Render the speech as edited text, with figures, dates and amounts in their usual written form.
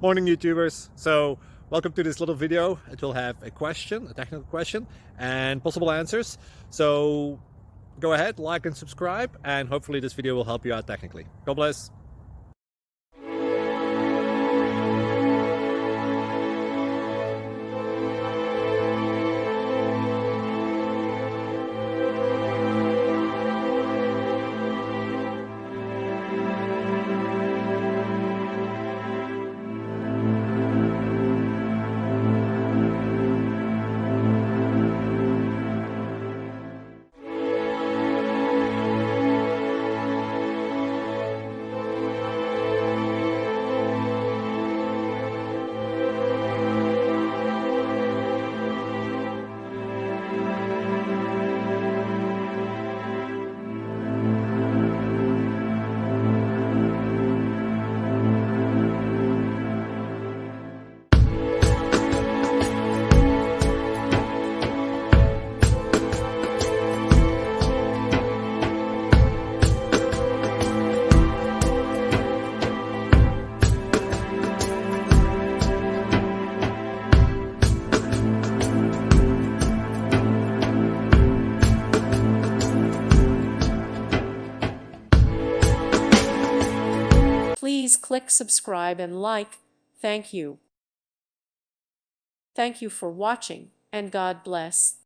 Morning YouTubers. So welcome to this little video. It will have a question, a technical question, and possible answers. So go ahead, like and subscribe, and hopefully this video will help you out technically. God bless. Please click subscribe and like. Thank you. Thank you for watching, and God bless.